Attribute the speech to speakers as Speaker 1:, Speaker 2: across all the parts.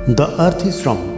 Speaker 1: The earth is round.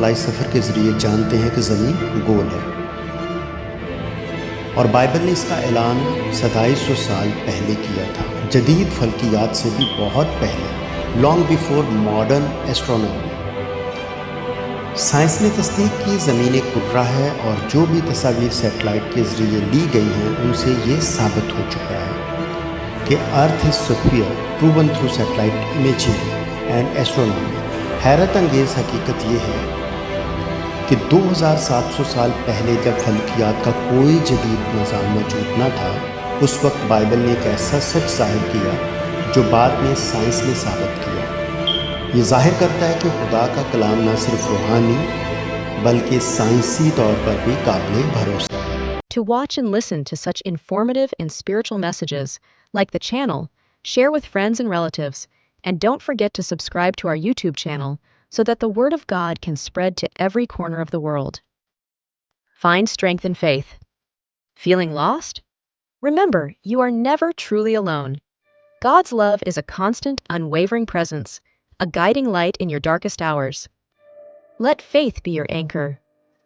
Speaker 1: फलाई सफ़र के ज़रिए जानते हैं कि ज़मीन गोल है और बाइबल ने इसका ऐलान 2700 साल पहले किया था, जदीद फल्कियात से भी बहुत पहले, long before modern astronomy. Science ने तस्दीक की ज़मीन एक कुर्रा है और जो भी तस्वीर सैटेलाइट के ज़रिए ली गई हैं उनसे ये साबित हो चुका है कि earth is sphere proven through satellite imaging and astronomy. हैरत अंगेज़ हकीकत ये है कि 2700 साल पहले जब फल्कियात का कोई जदीद निज़ाम मौजूद न था, उस वक्त बाइबल ने एक ऐसा सच ज़ाहिर किया जो बाद में साइंस ने साबित किया। ये ज़ाहिर करता है कि खुदा का कलाम न सिर्फ रूहानी बल्कि साइंसी तौर पर भी काबिल भरोसा है।
Speaker 2: To watch and listen to such informative and spiritual messages, like the channel, share with friends and relatives, and don't forget to subscribe to our YouTube channel so that the Word of God can spread to every corner of the world. Find strength in faith. Feeling lost? Remember, you are never truly alone. God's love is a constant, unwavering presence, a guiding light in your darkest hours. Let faith be your anchor.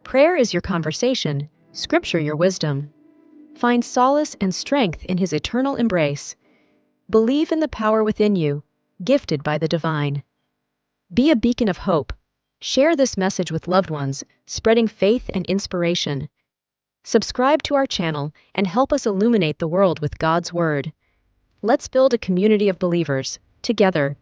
Speaker 2: Prayer is your conversation, Scripture your wisdom. Find solace and strength in His eternal embrace. Believe in the power within you, gifted by the divine. Be a beacon of hope. Share this message with loved ones, spreading faith and inspiration. Subscribe to our channel and help us illuminate the world with God's Word. Let's build a community of believers, together,